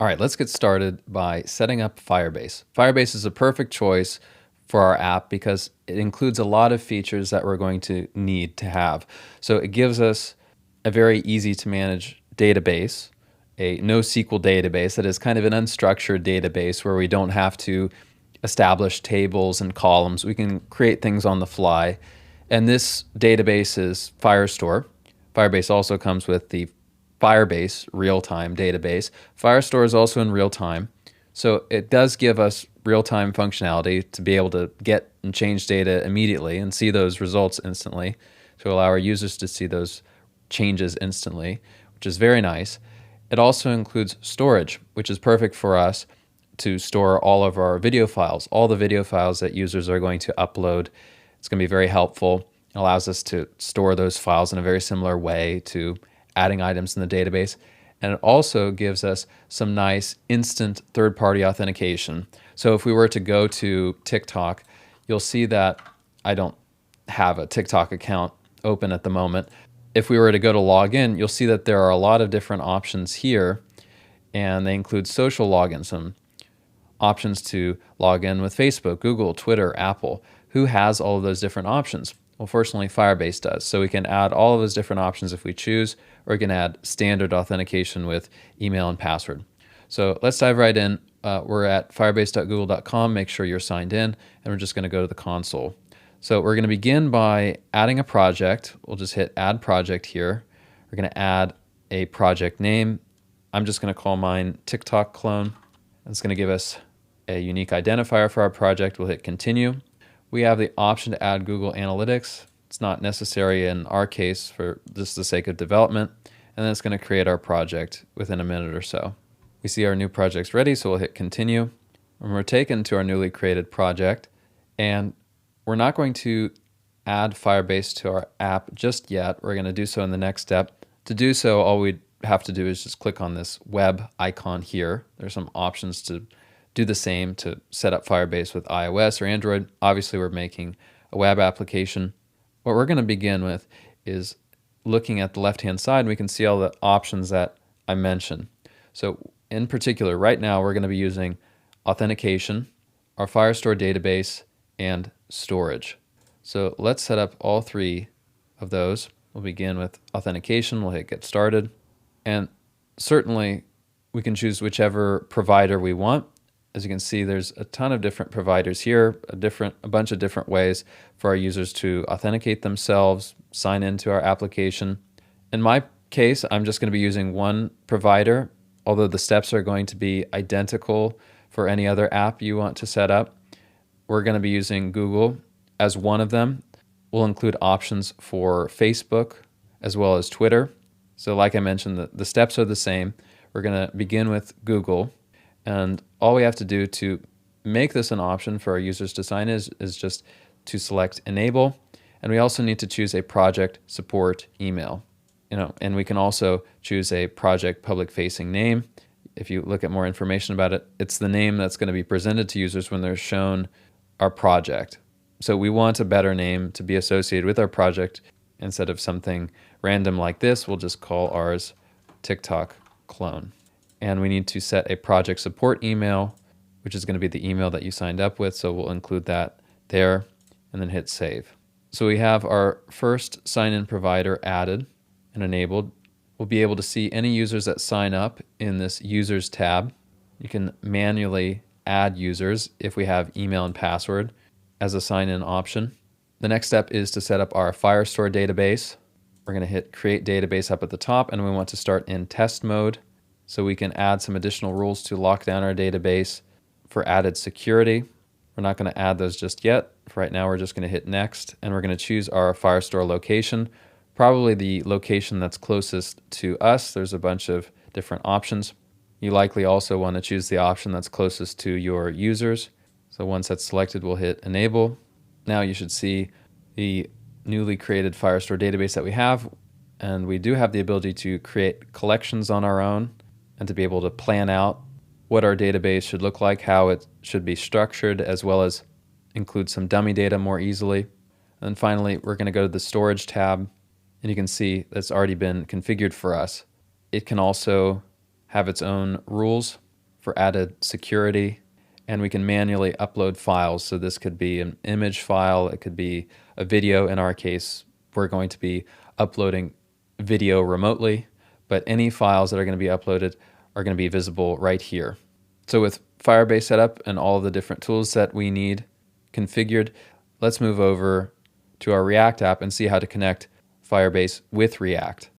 All right, let's get started by setting up Firebase. Firebase is a perfect choice for our app because it includes a lot of features that we're going to need to have. So it gives us a very easy to manage database, a NoSQL database that is kind of an unstructured database where we don't have to establish tables and columns. We can create things on the fly. And this database is Firestore. Firebase also comes with the Firebase real-time database. Firestore is also in real-time, so it does give us real-time functionality to be able to get and change data immediately and see those results instantly, to allow our users to see those changes instantly, which is very nice. It also includes storage, which is perfect for us to store all of our video files, all the video files that users are going to upload. It's going to be very helpful. It allows us to store those files in a very similar way to adding items in the database. And it also gives us some nice instant third-party authentication. So if we were to go to TikTok, you'll see that I don't have a TikTok account open at the moment. If we were to go to log in, you'll see that there are a lot of different options here, and they include social login, some options to log in with Facebook, Google, Twitter, Apple. Who has all of those different options? Well, fortunately, Firebase does. So we can add all of those different options if we choose, or we can add standard authentication with email and password. So let's dive right in. We're at firebase.google.com. Make sure you're signed in, and we're just going to go to the console. So we're going to begin by adding a project. We'll just hit Add Project here. We're going to add a project name. I'm just going to call mine TikTok Clone. It's going to give us a unique identifier for our project. We'll hit Continue. We have the option to add Google Analytics. It's not necessary in our case for just the sake of development. And then it's going to create our project within a minute or so. We see our new project's ready, so we'll hit Continue. And we're taken to our newly created project. And we're not going to add Firebase to our app just yet. We're going to do so in the next step. To do so, all we have to do is just click on this web icon here. There's some options to do the same to set up Firebase with iOS or Android. Obviously, we're making a web application. What we're going to begin with is looking at the left-hand side, and we can see all the options that I mentioned. So in particular, right now, we're going to be using authentication, our Firestore database, and storage. So let's set up all three of those. We'll begin with authentication. We'll hit Get Started. And certainly, we can choose whichever provider we want. As you can see, there's a ton of different providers here, a bunch of different ways for our users to authenticate themselves, sign into our application. In my case, I'm just going to be using one provider, although the steps are going to be identical for any other app you want to set up. We're going to be using Google as one of them. We'll include options for Facebook as well as Twitter. So like I mentioned, the steps are the same. We're going to begin with Google. And all we have to do to make this an option for our users to sign is just to select Enable. And we also need to choose a project support email. And we can also choose a project public-facing name. If you look at more information about it, it's the name that's going to be presented to users when they're shown our project. So we want a better name to be associated with our project. Instead of something random like this, we'll just call ours TikTok Clone. And we need to set a project support email, which is going to be the email that you signed up with. So we'll include that there and then hit Save. So we have our first sign-in provider added and enabled. We'll be able to see any users that sign up in this Users tab. You can manually add users if we have email and password as a sign-in option. The next step is to set up our Firestore database. We're going to hit Create Database up at the top, and we want to start in test mode, so we can add some additional rules to lock down our database for added security. We're not going to add those just yet. For right now, we're just going to hit Next, and we're going to choose our Firestore location, probably the location that's closest to us. There's a bunch of different options. You likely also want to choose the option that's closest to your users. So once that's selected, we'll hit Enable. Now you should see the newly created Firestore database that we have, and we do have the ability to create collections on our own and to be able to plan out what our database should look like, how it should be structured, as well as include some dummy data more easily. And then finally, we're going to go to the Storage tab, and you can see that's already been configured for us. It can also have its own rules. for added security, and we can manually upload files. So this could be an image file, it could be a video. In our case, we're going to be uploading video remotely, but any files that are going to be uploaded are going to be visible right here. So with Firebase Setup and all the different tools that we need configured, let's move over to our React app and see how to connect Firebase with React.